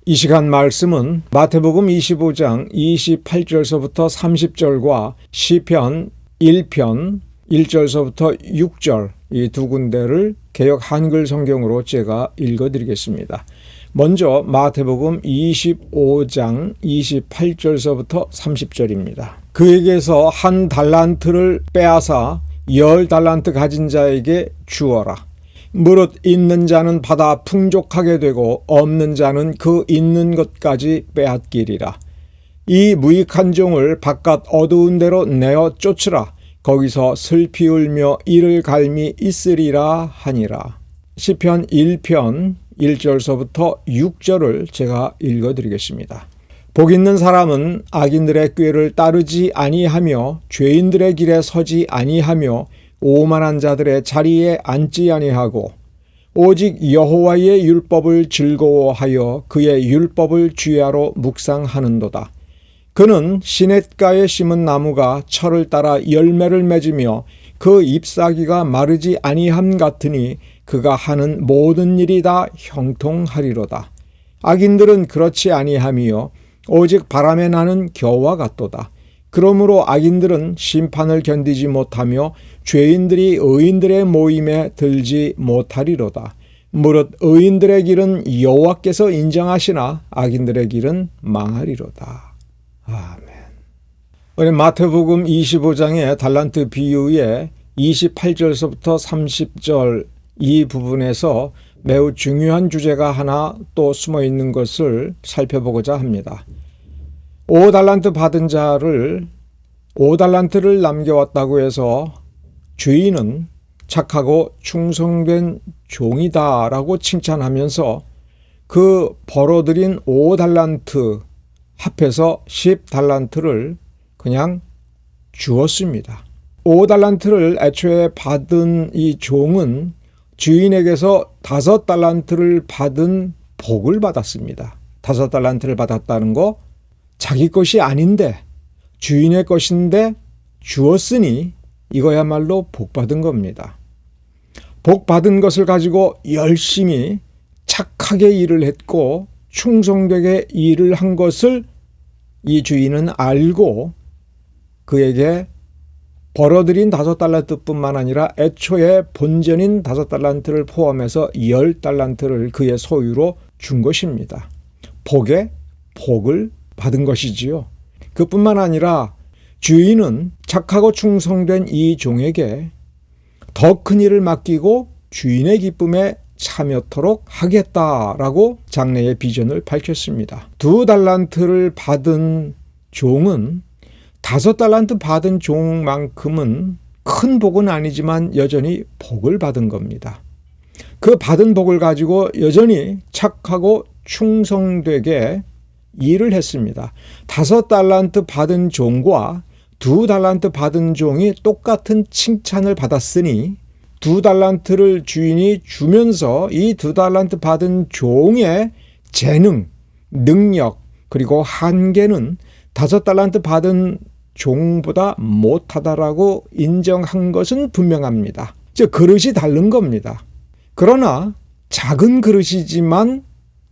이 시간 말씀은 마태복음 25장 28절서부터 30절과 시편 1편 1절서부터 6절 이 두 군데를 개역 한글 성경으로 제가 읽어드리겠습니다. 먼저 마태복음 25장 28절서부터 30절입니다. 그에게서 한 달란트를 빼앗아 10달란트 가진 자에게 주어라. 무릇 있는 자는 받아 풍족하게 되고 없는 자는 그 있는 것까지 빼앗기리라. 이 무익한 종을 바깥 어두운 데로 내어 쫓으라. 거기서 슬피 울며 이를 갈미 있으리라 하니라. 시편 1편 1절서부터 6절을 제가 읽어드리겠습니다. 복 있는 사람은 악인들의 꾀를 따르지 아니하며 죄인들의 길에 서지 아니하며 오만한 자들의 자리에 앉지 아니하고 오직 여호와의 율법을 즐거워하여 그의 율법을 주야로 묵상하는도다. 그는 시냇가에 심은 나무가 철을 따라 열매를 맺으며 그 잎사귀가 마르지 아니함 같으니 그가 하는 모든 일이 다 형통하리로다. 악인들은 그렇지 아니하며 오직 바람에 나는 겨와 같도다. 그러므로 악인들은 심판을 견디지 못하며 죄인들이 의인들의 모임에 들지 못하리로다. 무릇 의인들의 길은 여호와께서 인정하시나 악인들의 길은 망하리로다. 아멘. 우리 마태복음 25장의 달란트 비유의 28절서부터 30절 이 부분에서 매우 중요한 주제가 하나 또 숨어 있는 것을 살펴보고자 합니다. 5달란트 받은 자를 5달란트를 남겨왔다고 해서 주인은 착하고 충성된 종이다라고 칭찬하면서 그 벌어들인 5달란트 합해서 10달란트를 그냥 주었습니다. 5달란트를 애초에 받은 이 종은 주인에게서 5달란트를 받은 복을 받았습니다. 5달란트를 받았다는 거 자기 것이 아닌데 주인의 것인데 주었으니 이거야말로 복받은 겁니다. 복받은 것을 가지고 열심히 착하게 일을 했고 충성되게 일을 한 것을 이 주인은 알고 그에게 벌어들인 5달란트뿐만 아니라 애초에 본전인 5달란트를 포함해서 10달란트를 그의 소유로 준 것입니다. 복에 복을 받은 것이지요. 그뿐만 아니라 주인은 착하고 충성된 이 종에게 더 큰 일을 맡기고 주인의 기쁨에 참여토록 하겠다라고 장래의 비전을 밝혔습니다. 2달란트를 받은 종은 5달란트 받은 종만큼은 큰 복은 아니지만 여전히 복을 받은 겁니다. 그 받은 복을 가지고 여전히 착하고 충성되게 일을 했습니다. 5달란트 받은 종과 2달란트 받은 종이 똑같은 칭찬을 받았으니 2달란트를 주인이 주면서 이 2달란트 받은 종의 재능, 능력 그리고 한계는 5달란트 받은 종보다 못하다라고 인정한 것은 분명합니다. 즉 그릇이 다른 겁니다. 그러나 작은 그릇이지만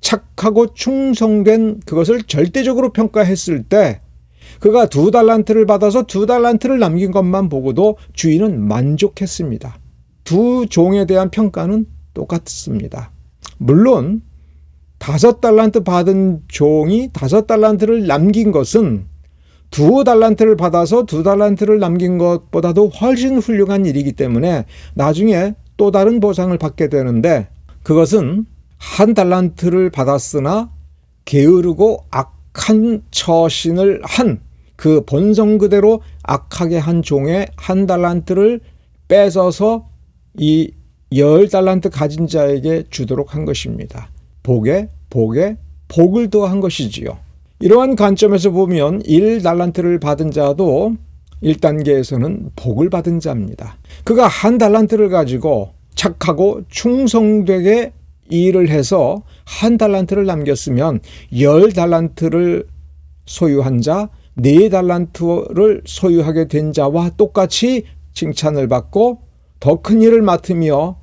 착하고 충성된 그것을 절대적으로 평가했을 때 그가 2달란트를 받아서 2달란트를 남긴 것만 보고도 주인은 만족했습니다. 두 종에 대한 평가는 똑같습니다. 물론 5달란트 받은 종이 5달란트를 남긴 것은 2달란트를 받아서 2달란트를 남긴 것보다도 훨씬 훌륭한 일이기 때문에 나중에 또 다른 보상을 받게 되는데 그것은 1달란트를 받았으나 게으르고 악한 처신을 한 그 본성 그대로 악하게 한 종의 1달란트를 뺏어서 이 10달란트 가진 자에게 주도록 한 것입니다. 복에 복을 더한 것이지요. 이러한 관점에서 보면 1달란트를 받은 자도 1단계에서는 복을 받은 자입니다. 그가 1달란트를 가지고 착하고 충성되게 일을 해서 1달란트를 남겼으면 10달란트를 소유한 자, 4달란트를 소유하게 된 자와 똑같이 칭찬을 받고 더 큰 일을 맡으며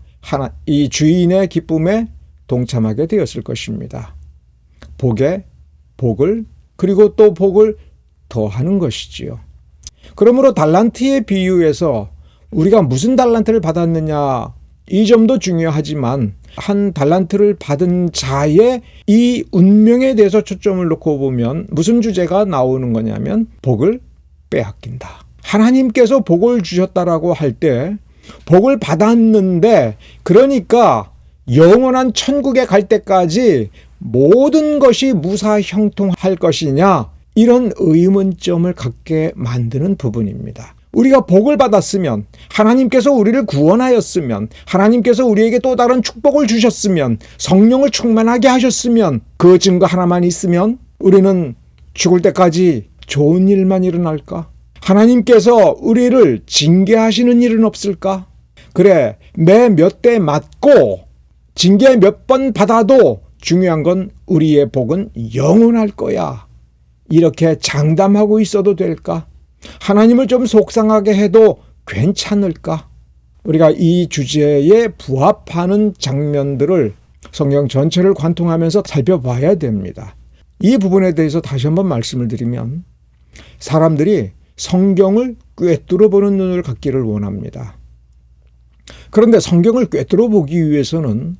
이 주인의 기쁨에 동참하게 되었을 것입니다. 복에 복을 그리고 또 복을 더하는 것이지요. 그러므로 달란트의 비유에서 우리가 무슨 달란트를 받았느냐 이 점도 중요하지만 한 달란트를 받은 자의 이 운명에 대해서 초점을 놓고 보면 무슨 주제가 나오는 거냐면 복을 빼앗긴다. 하나님께서 복을 주셨다라고 할 때 복을 받았는데 그러니까 영원한 천국에 갈 때까지 모든 것이 무사형통할 것이냐 이런 의문점을 갖게 만드는 부분입니다. 우리가 복을 받았으면 하나님께서 우리를 구원하였으면 하나님께서 우리에게 또 다른 축복을 주셨으면 성령을 충만하게 하셨으면 그 증거 하나만 있으면 우리는 죽을 때까지 좋은 일만 일어날까? 하나님께서 우리를 징계하시는 일은 없을까? 그래, 매 몇 대 맞고 징계 몇 번 받아도 중요한 건 우리의 복은 영원할 거야. 이렇게 장담하고 있어도 될까? 하나님을 좀 속상하게 해도 괜찮을까? 우리가 이 주제에 부합하는 장면들을 성경 전체를 관통하면서 살펴봐야 됩니다. 이 부분에 대해서 다시 한번 말씀을 드리면 사람들이 성경을 꿰뚫어 보는 눈을 갖기를 원합니다. 그런데 성경을 꿰뚫어 보기 위해서는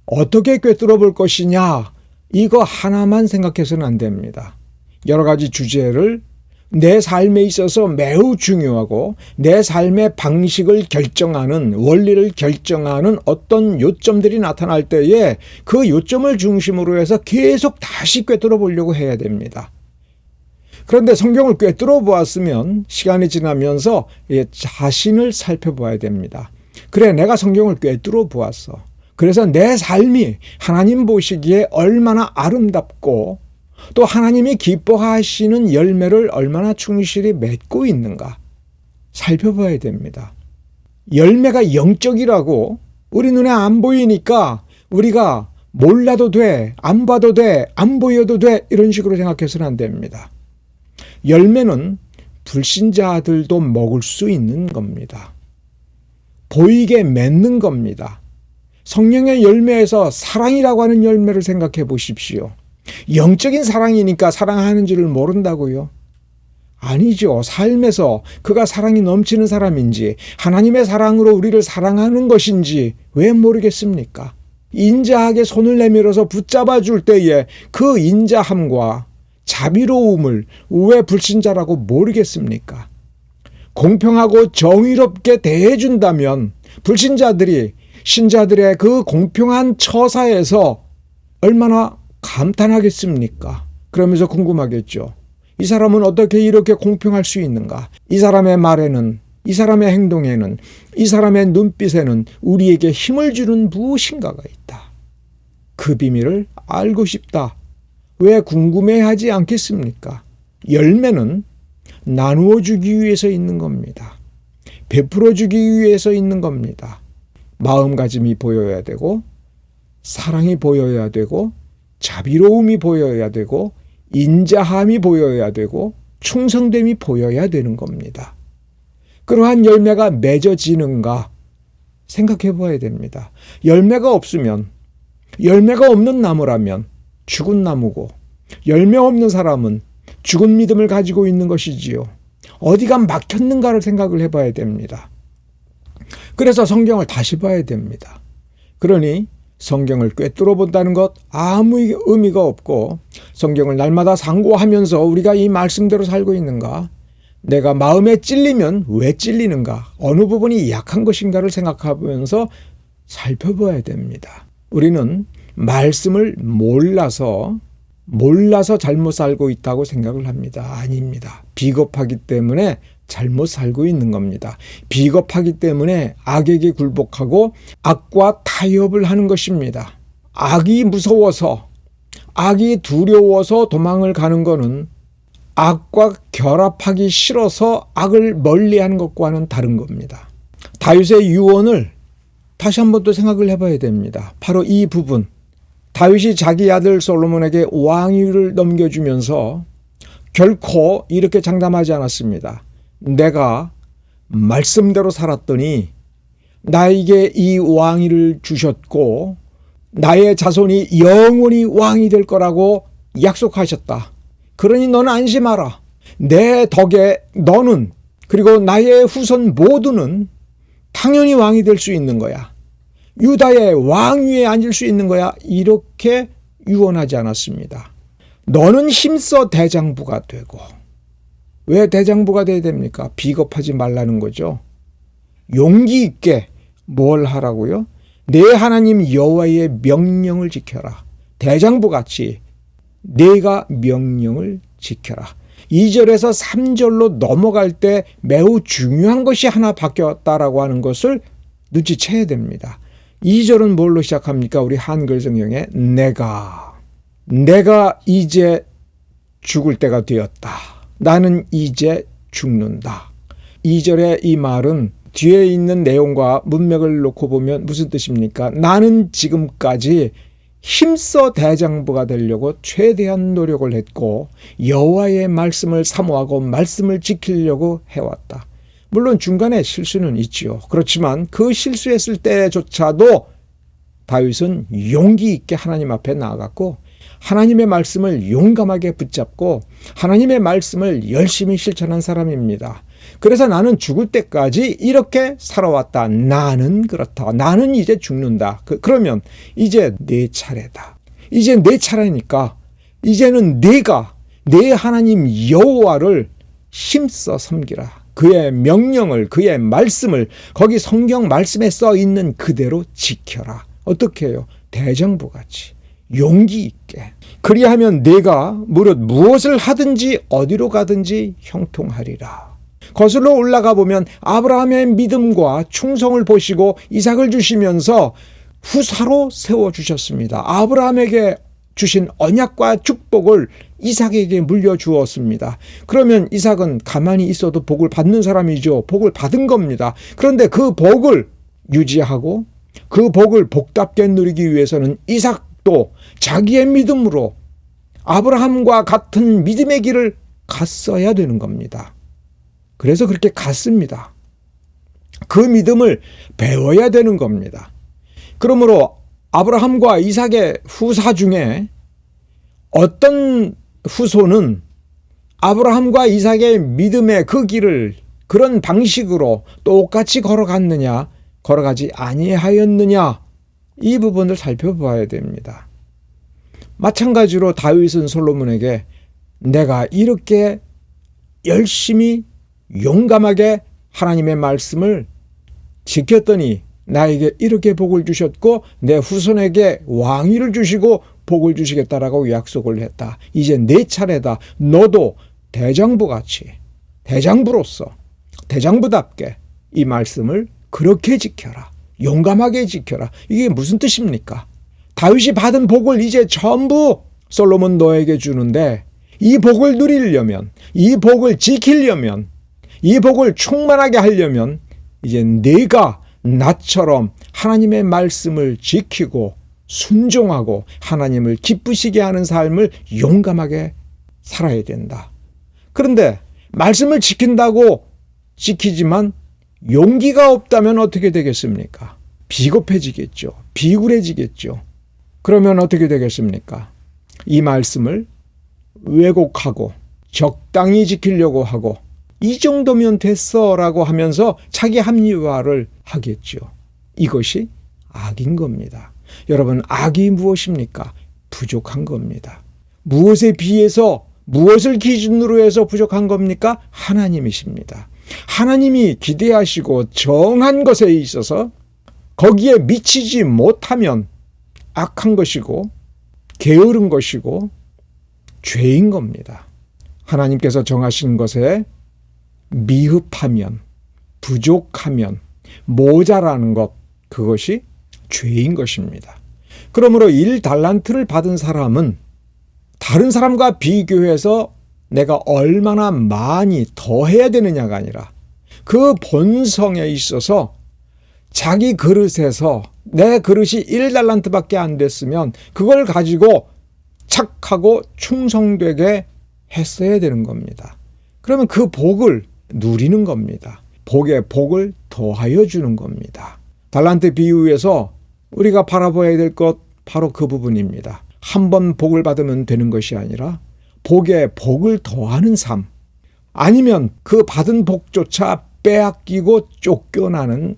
어떻게 꿰뚫어 볼 것이냐 이거 하나만 생각해서는 안 됩니다. 여러 가지 주제를 내 삶에 있어서 매우 중요하고 내 삶의 방식을 결정하는 원리를 결정하는 어떤 요점들이 나타날 때에 그 요점을 중심으로 해서 계속 다시 꿰뚫어 보려고 해야 됩니다. 그런데 성경을 꿰뚫어 보았으면 시간이 지나면서 자신을 살펴봐야 됩니다. 그래, 내가 성경을 꿰뚫어 보았어. 그래서 내 삶이 하나님 보시기에 얼마나 아름답고 또 하나님이 기뻐하시는 열매를 얼마나 충실히 맺고 있는가 살펴봐야 됩니다. 열매가 영적이라고 우리 눈에 안 보이니까 우리가 몰라도 돼, 안 봐도 돼, 안 보여도 돼 이런 식으로 생각해서는 안 됩니다. 열매는 불신자들도 먹을 수 있는 겁니다. 보이게 맺는 겁니다. 성령의 열매에서 사랑이라고 하는 열매를 생각해 보십시오. 영적인 사랑이니까 사랑하는 줄을 모른다고요? 아니죠. 삶에서 그가 사랑이 넘치는 사람인지 하나님의 사랑으로 우리를 사랑하는 것인지 왜 모르겠습니까? 인자하게 손을 내밀어서 붙잡아 줄 때에 그 인자함과 자비로움을 왜 불신자라고 모르겠습니까? 공평하고 정의롭게 대해준다면 불신자들이 신자들의 그 공평한 처사에서 얼마나 감탄하겠습니까? 그러면서 궁금하겠죠. 이 사람은 어떻게 이렇게 공평할 수 있는가? 이 사람의 말에는, 이 사람의 행동에는, 이 사람의 눈빛에는 우리에게 힘을 주는 무엇인가가 있다. 그 비밀을 알고 싶다. 왜 궁금해하지 않겠습니까? 열매는 나누어 주기 위해서 있는 겁니다. 베풀어 주기 위해서 있는 겁니다. 마음가짐이 보여야 되고 사랑이 보여야 되고 자비로움이 보여야 되고 인자함이 보여야 되고 충성됨이 보여야 되는 겁니다. 그러한 열매가 맺어지는가 생각해 봐야 됩니다. 열매가 없으면, 열매가 없는 나무라면 죽은 나무고 열매 없는 사람은 죽은 믿음을 가지고 있는 것이지요. 어디가 막혔는가를 생각을 해봐야 됩니다. 그래서 성경을 다시 봐야 됩니다. 그러니 성경을 꿰뚫어 본다는 것 아무 의미가 없고 성경을 날마다 상고하면서 우리가 이 말씀대로 살고 있는가? 내가 마음에 찔리면 왜 찔리는가? 어느 부분이 약한 것인가를 생각하면서 살펴봐야 됩니다. 우리는 말씀을 몰라서 잘못 살고 있다고 생각을 합니다. 아닙니다. 비겁하기 때문에 잘못 살고 있는 겁니다. 비겁하기 때문에 악에게 굴복하고 악과 타협을 하는 것입니다. 악이 무서워서, 악이 두려워서 도망을 가는 것은 악과 결합하기 싫어서 악을 멀리하는 것과는 다른 겁니다. 다윗의 유언을 다시 한번 또 생각을 해봐야 됩니다. 바로 이 부분. 다윗이 자기 아들 솔로몬에게 왕위를 넘겨주면서 결코 이렇게 장담하지 않았습니다. 내가 말씀대로 살았더니 나에게 이 왕위를 주셨고 나의 자손이 영원히 왕이 될 거라고 약속하셨다. 그러니 너는 안심하라. 내 덕에 너는 그리고 나의 후손 모두는 당연히 왕이 될 수 있는 거야. 유다의 왕위에 앉을 수 있는 거야. 이렇게 유언하지 않았습니다. 너는 힘써 대장부가 되고. 왜 대장부가 돼야 됩니까? 비겁하지 말라는 거죠. 용기 있게 뭘 하라고요? 내 하나님 여호와의 명령을 지켜라. 대장부같이 내가 명령을 지켜라. 2절에서 3절로 넘어갈 때 매우 중요한 것이 하나 바뀌었다라고 하는 것을 눈치채야 됩니다. 2절은 뭘로 시작합니까? 우리 한글 성경에 내가 이제 죽을 때가 되었다. 나는 이제 죽는다. 2절의 이 말은 뒤에 있는 내용과 문맥을 놓고 보면 무슨 뜻입니까? 나는 지금까지 힘써 대장부가 되려고 최대한 노력을 했고 여호와의 말씀을 사모하고 말씀을 지키려고 해왔다. 물론 중간에 실수는 있지요. 그렇지만 그 실수했을 때조차도 다윗은 용기 있게 하나님 앞에 나아갔고 하나님의 말씀을 용감하게 붙잡고 하나님의 말씀을 열심히 실천한 사람입니다. 그래서 나는 죽을 때까지 이렇게 살아왔다. 나는 그렇다. 나는 이제 죽는다. 그러면 이제 내 차례다. 이제 내 차례니까 이제는 내가 내 하나님 여호와를 힘써 섬기라. 그의 명령을 그의 말씀을 거기 성경 말씀에 써 있는 그대로 지켜라. 어떻게 해요? 대장부같이 용기 있게. 그리하면 내가 무릇 무엇을 하든지 어디로 가든지 형통하리라. 거슬러 올라가 보면 아브라함의 믿음과 충성을 보시고 이삭을 주시면서 후사로 세워주셨습니다. 아브라함에게 주신 언약과 축복을 이삭에게 물려주었습니다. 그러면 이삭은 가만히 있어도 복을 받는 사람이죠. 복을 받은 겁니다. 그런데 그 복을 유지하고 그 복을 복답게 누리기 위해서는 이삭도 자기의 믿음으로 아브라함과 같은 믿음의 길을 갔어야 되는 겁니다. 그래서 그렇게 갔습니다. 그 믿음을 배워야 되는 겁니다. 그러므로 아브라함과 이삭의 후사 중에 어떤 후손은 아브라함과 이삭의 믿음의 그 길을 그런 방식으로 똑같이 걸어갔느냐, 걸어가지 아니하였느냐, 이 부분을 살펴봐야 됩니다. 마찬가지로 다윗은 솔로몬에게 내가 이렇게 열심히 용감하게 하나님의 말씀을 지켰더니 나에게 이렇게 복을 주셨고 내 후손에게 왕위를 주시고 복을 주시겠다라고 약속을 했다. 이제 내 차례다. 너도 대장부같이 대장부로서 대장부답게 이 말씀을 그렇게 지켜라. 용감하게 지켜라. 이게 무슨 뜻입니까? 다윗이 받은 복을 이제 전부 솔로몬 너에게 주는데 이 복을 누리려면, 이 복을 지키려면, 이 복을 충만하게 하려면 이제 네가 나처럼 하나님의 말씀을 지키고 순종하고 하나님을 기쁘시게 하는 삶을 용감하게 살아야 된다. 그런데 말씀을 지킨다고 지키지만 용기가 없다면 어떻게 되겠습니까? 비겁해지겠죠. 비굴해지겠죠. 그러면 어떻게 되겠습니까? 이 말씀을 왜곡하고 적당히 지키려고 하고 이 정도면 됐어 라고 하면서 자기 합리화를 하겠죠. 이것이 악인 겁니다. 여러분, 악이 무엇입니까? 부족한 겁니다. 무엇에 비해서 무엇을 기준으로 해서 부족한 겁니까? 하나님이십니다. 하나님이 기대하시고 정한 것에 있어서 거기에 미치지 못하면 악한 것이고 게으른 것이고 죄인 겁니다. 하나님께서 정하신 것에 미흡하면, 부족하면, 모자라는 것, 그것이 죄인 것입니다. 그러므로 1달란트를 받은 사람은 다른 사람과 비교해서 내가 얼마나 많이 더 해야 되느냐가 아니라 그 본성에 있어서 자기 그릇에서 내 그릇이 1달란트밖에 안 됐으면 그걸 가지고 착하고 충성되게 했어야 되는 겁니다. 그러면 그 복을 누리는 겁니다. 복에 복을 더하여 주는 겁니다. 달란트 비유에서 우리가 바라봐야 될 것 바로 그 부분입니다. 한 번 복을 받으면 되는 것이 아니라 복에 복을 더하는 삶, 아니면 그 받은 복조차 빼앗기고 쫓겨나는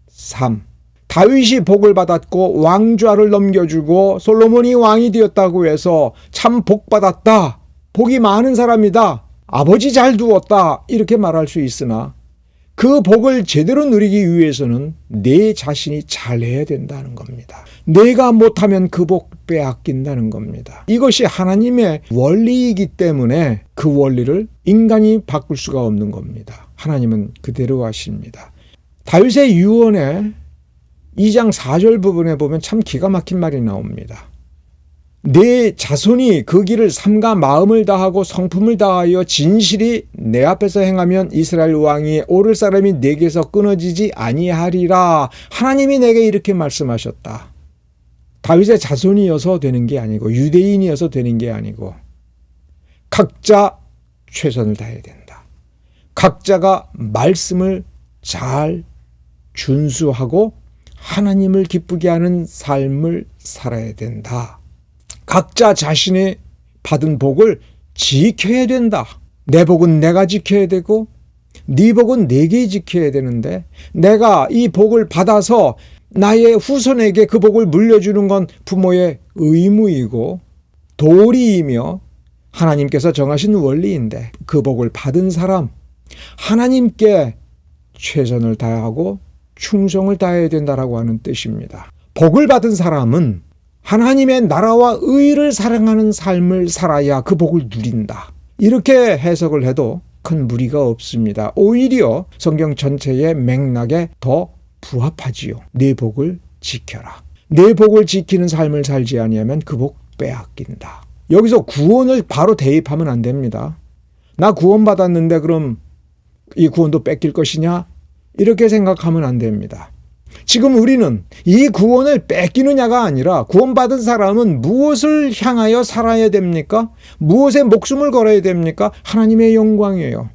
삶. 다윗이 복을 받았고 왕좌를 넘겨주고 솔로몬이 왕이 되었다고 해서 참 복 받았다, 복이 많은 사람이다, 아버지 잘 두었다, 이렇게 말할 수 있으나 그 복을 제대로 누리기 위해서는 내 자신이 잘해야 된다는 겁니다. 내가 못하면 그 복 빼앗긴다는 겁니다. 이것이 하나님의 원리이기 때문에 그 원리를 인간이 바꿀 수가 없는 겁니다. 하나님은 그대로 하십니다. 다윗의 유언에 2장 4절 부분에 보면 참 기가 막힌 말이 나옵니다. 내 자손이 그 길을 삼가 마음을 다하고 성품을 다하여 진실이 내 앞에서 행하면 이스라엘 왕이 오를 사람이 내게서 끊어지지 아니하리라. 하나님이 내게 이렇게 말씀하셨다. 다윗의 자손이어서 되는 게 아니고 유대인이어서 되는 게 아니고 각자 최선을 다해야 된다. 각자가 말씀을 잘 준수하고 하나님을 기쁘게 하는 삶을 살아야 된다. 각자 자신이 받은 복을 지켜야 된다. 내 복은 내가 지켜야 되고 네 복은 내게 지켜야 되는데 내가 이 복을 받아서 나의 후손에게 그 복을 물려주는 건 부모의 의무이고 도리이며 하나님께서 정하신 원리인데 그 복을 받은 사람, 하나님께 최선을 다하고 충성을 다해야 된다라고 하는 뜻입니다. 복을 받은 사람은 하나님의 나라와 의를 사랑하는 삶을 살아야 그 복을 누린다. 이렇게 해석을 해도 큰 무리가 없습니다. 오히려 성경 전체의 맥락에 더 부합하지요. 내 복을 지켜라. 내 복을 지키는 삶을 살지 아니하면 그 복 빼앗긴다. 여기서 구원을 바로 대입하면 안 됩니다. 나 구원 받았는데 그럼 이 구원도 뺏길 것이냐? 이렇게 생각하면 안 됩니다. 지금 우리는 이 구원을 뺏기느냐가 아니라 구원받은 사람은 무엇을 향하여 살아야 됩니까? 무엇에 목숨을 걸어야 됩니까? 하나님의 영광이에요.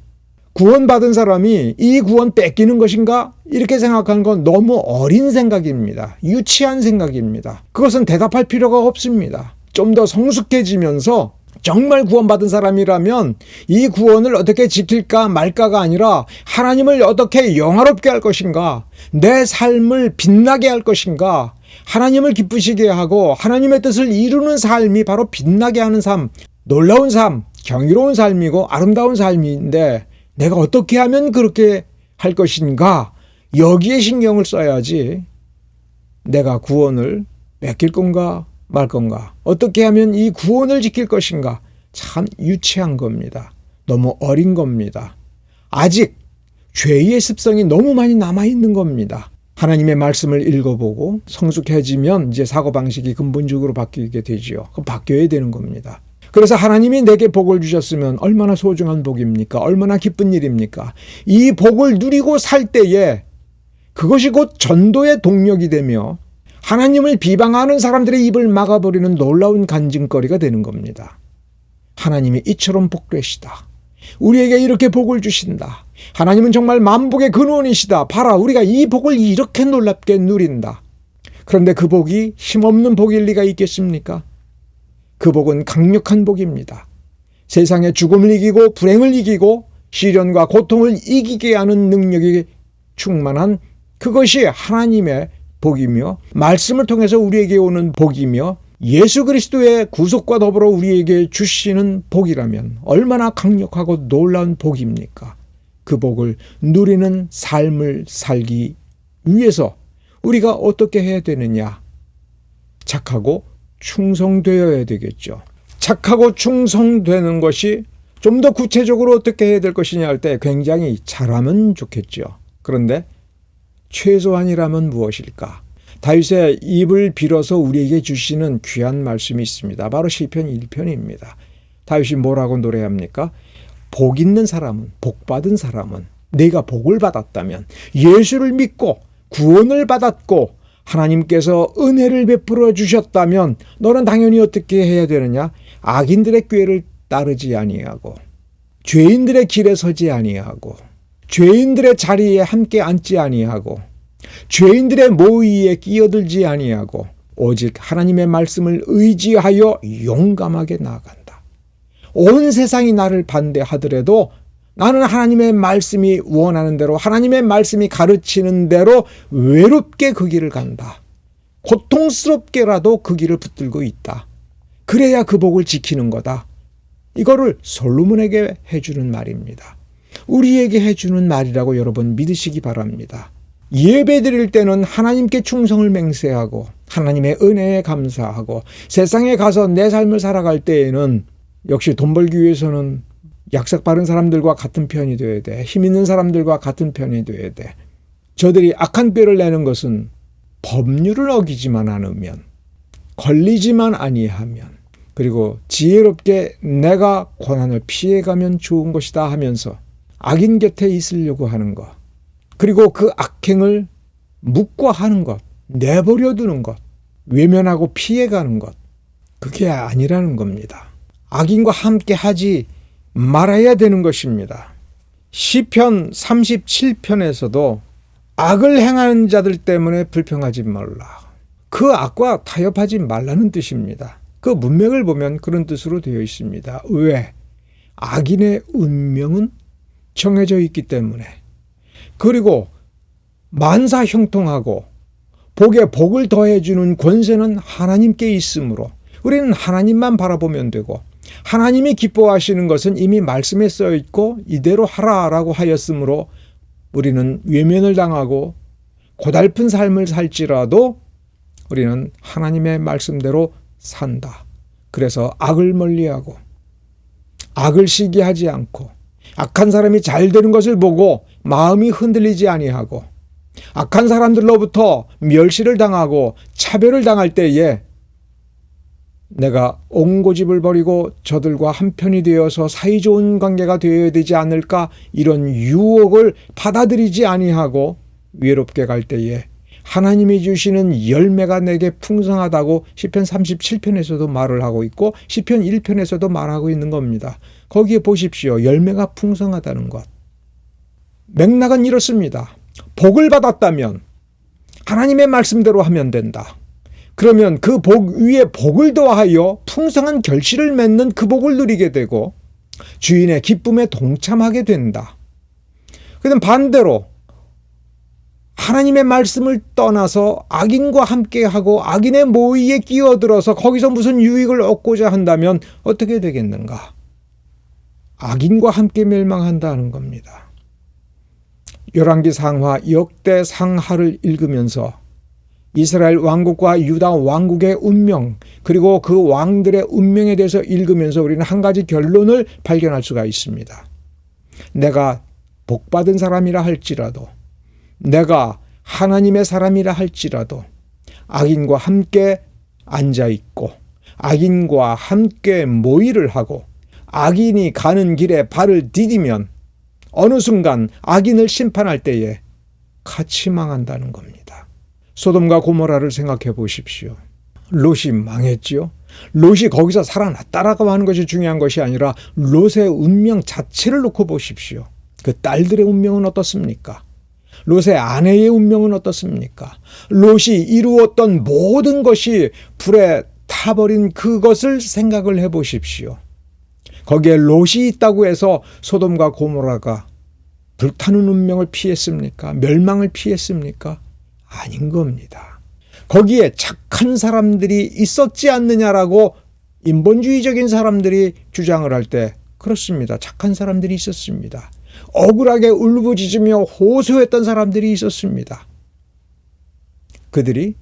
구원받은 사람이 이 구원 뺏기는 것인가? 이렇게 생각하는 건 너무 어린 생각입니다. 유치한 생각입니다. 그것은 대답할 필요가 없습니다. 좀 더 성숙해지면서 정말 구원받은 사람이라면 이 구원을 어떻게 지킬까 말까가 아니라 하나님을 어떻게 영화롭게 할 것인가, 내 삶을 빛나게 할 것인가, 하나님을 기쁘시게 하고 하나님의 뜻을 이루는 삶이 바로 빛나게 하는 삶, 놀라운 삶, 경이로운 삶이고 아름다운 삶인데 내가 어떻게 하면 그렇게 할 것인가, 여기에 신경을 써야지 내가 구원을 뺏길 건가 말 건가, 어떻게 하면 이 구원을 지킬 것인가, 참 유치한 겁니다. 너무 어린 겁니다. 아직 죄의 습성이 너무 많이 남아있는 겁니다. 하나님의 말씀을 읽어보고 성숙해지면 이제 사고방식이 근본적으로 바뀌게 되지요. 그럼 바뀌어야 되는 겁니다. 그래서 하나님이 내게 복을 주셨으면 얼마나 소중한 복입니까? 얼마나 기쁜 일입니까? 이 복을 누리고 살 때에 그것이 곧 전도의 동력이 되며 하나님을 비방하는 사람들의 입을 막아버리는 놀라운 간증거리가 되는 겁니다. 하나님이 이처럼 복되시다. 우리에게 이렇게 복을 주신다. 하나님은 정말 만복의 근원이시다. 봐라, 우리가 이 복을 이렇게 놀랍게 누린다. 그런데 그 복이 힘없는 복일 리가 있겠습니까? 그 복은 강력한 복입니다. 세상의 죽음을 이기고 불행을 이기고 시련과 고통을 이기게 하는 능력이 충만한 그것이 하나님의 복이며 말씀을 통해서 우리에게 오는 복이며 예수 그리스도의 구속과 더불어 우리에게 주시는 복이라면 얼마나 강력하고 놀라운 복입니까? 그 복을 누리는 삶을 살기 위해서 우리가 어떻게 해야 되느냐? 착하고 충성되어야 되겠죠. 착하고 충성되는 것이 좀 더 구체적으로 어떻게 해야 될 것이냐 할 때 굉장히 잘하면 좋겠죠. 그런데 최소한이라면 무엇일까? 다윗의 입을 빌어서 우리에게 주시는 귀한 말씀이 있습니다. 바로 시편 1편입니다. 다윗이 뭐라고 노래합니까? 복 있는 사람은, 복 받은 사람은, 내가 복을 받았다면, 예수를 믿고 구원을 받았고 하나님께서 은혜를 베풀어 주셨다면 너는 당연히 어떻게 해야 되느냐? 악인들의 꾀를 따르지 아니하고 죄인들의 길에 서지 아니하고 죄인들의 자리에 함께 앉지 아니하고 죄인들의 모의에 끼어들지 아니하고 오직 하나님의 말씀을 의지하여 용감하게 나아간다. 온 세상이 나를 반대하더라도 나는 하나님의 말씀이 원하는 대로, 하나님의 말씀이 가르치는 대로 외롭게 그 길을 간다. 고통스럽게라도 그 길을 붙들고 있다. 그래야 그 복을 지키는 거다. 이거를 솔로몬에게 해주는 말입니다. 우리에게 해주는 말이라고 여러분 믿으시기 바랍니다. 예배 드릴 때는 하나님께 충성을 맹세하고 하나님의 은혜에 감사하고, 세상에 가서 내 삶을 살아갈 때에는 역시 돈 벌기 위해서는 약삭 빠른 사람들과 같은 편이 되어야 돼. 힘 있는 사람들과 같은 편이 되어야 돼. 저들이 악한 꾀를 내는 것은 법률을 어기지만 않으면, 걸리지만 아니하면, 그리고 지혜롭게 내가 고난을 피해가면 좋은 것이다 하면서 악인 곁에 있으려고 하는 것, 그리고 그 악행을 묵과하는 것, 내버려 두는 것, 외면하고 피해가는 것, 그게 아니라는 겁니다. 악인과 함께 하지 말아야 되는 것입니다. 시편 37편에서도 악을 행하는 자들 때문에 불평하지 말라. 그 악과 타협하지 말라는 뜻입니다. 그 문맥을 보면 그런 뜻으로 되어 있습니다. 왜? 악인의 운명은 정해져 있기 때문에. 그리고 만사 형통하고 복에 복을 더해주는 권세는 하나님께 있으므로 우리는 하나님만 바라보면 되고, 하나님이 기뻐하시는 것은 이미 말씀에 써 있고 이대로 하라라고 하였으므로 우리는 외면을 당하고 고달픈 삶을 살지라도 우리는 하나님의 말씀대로 산다. 그래서 악을 멀리하고 악을 시기하지 않고, 악한 사람이 잘 되는 것을 보고 마음이 흔들리지 아니하고, 악한 사람들로부터 멸시를 당하고 차별을 당할 때에 내가 옹고집을 버리고 저들과 한편이 되어서 사이좋은 관계가 되어야 되지 않을까, 이런 유혹을 받아들이지 아니하고 외롭게 갈 때에 하나님이 주시는 열매가 내게 풍성하다고 시편 37편에서도 말을 하고 있고 시편 1편에서도 말하고 있는 겁니다. 거기에 보십시오. 열매가 풍성하다는 것. 맥락은 이렇습니다. 복을 받았다면 하나님의 말씀대로 하면 된다. 그러면 그 복 위에 복을 더하여 풍성한 결실을 맺는 그 복을 누리게 되고 주인의 기쁨에 동참하게 된다. 그럼 반대로 하나님의 말씀을 떠나서 악인과 함께하고 악인의 모의에 끼어들어서 거기서 무슨 유익을 얻고자 한다면 어떻게 되겠는가? 악인과 함께 멸망한다는 겁니다. 열왕기 상하, 역대 상하를 읽으면서 이스라엘 왕국과 유다 왕국의 운명, 그리고 그 왕들의 운명에 대해서 읽으면서 우리는 한 가지 결론을 발견할 수가 있습니다. 내가 복받은 사람이라 할지라도, 내가 하나님의 사람이라 할지라도 악인과 함께 앉아있고 악인과 함께 모의를 하고 악인이 가는 길에 발을 디디면 어느 순간 악인을 심판할 때에 같이 망한다는 겁니다. 소돔과 고모라를 생각해 보십시오. 롯이 망했지요. 롯이 거기서 살아났다라고 하는 것이 중요한 것이 아니라 롯의 운명 자체를 놓고 보십시오. 그 딸들의 운명은 어떻습니까? 롯의 아내의 운명은 어떻습니까? 롯이 이루었던 모든 것이 불에 타버린 그것을 생각을 해보십시오. 거기에 롯이 있다고 해서 소돔과 고모라가 불타는 운명을 피했습니까? 멸망을 피했습니까? 아닌 겁니다. 거기에 착한 사람들이 있었지 않느냐라고 인본주의적인 사람들이 주장을 할 때 그렇습니다. 착한 사람들이 있었습니다. 억울하게 울부짖으며 호소했던 사람들이 있었습니다. 그들이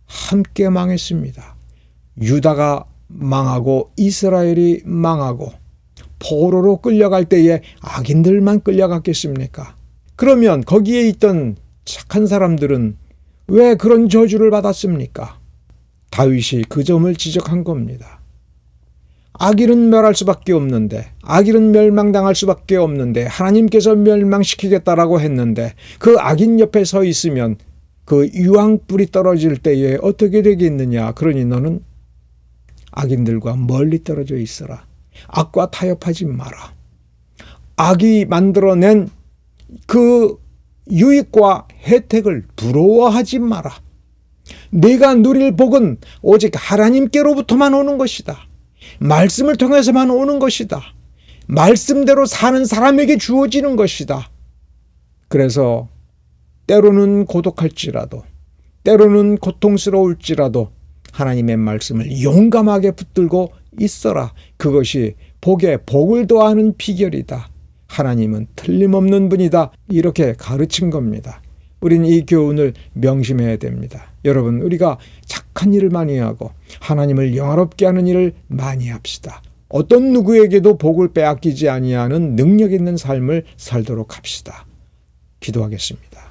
함께 망했습니다. 유다가 망하고 이스라엘이 망하고 포로로 끌려갈 때에 악인들만 끌려갔겠습니까? 그러면 거기에 있던 착한 사람들은 왜 그런 저주를 받았습니까? 다윗이 그 점을 지적한 겁니다. 악인은 멸할 수밖에 없는데, 악인은 멸망당할 수밖에 없는데 하나님께서 멸망시키겠다라고 했는데 그 악인 옆에 서 있으면 그 유황불이 떨어질 때에 어떻게 되겠느냐. 그러니 너는 악인들과 멀리 떨어져 있어라. 악과 타협하지 마라. 악이 만들어낸 그 유익과 혜택을 부러워하지 마라. 네가 누릴 복은 오직 하나님께로부터만 오는 것이다. 말씀을 통해서만 오는 것이다. 말씀대로 사는 사람에게 주어지는 것이다. 그래서 때로는 고독할지라도, 때로는 고통스러울지라도 하나님의 말씀을 용감하게 붙들고 있어라. 그것이 복에 복을 더하는 비결이다. 하나님은 틀림없는 분이다. 이렇게 가르친 겁니다. 우린 이 교훈을 명심해야 됩니다. 여러분, 우리가 착한 일을 많이 하고 하나님을 영화롭게 하는 일을 많이 합시다. 어떤 누구에게도 복을 빼앗기지 아니하는 능력 있는 삶을 살도록 합시다. 기도하겠습니다.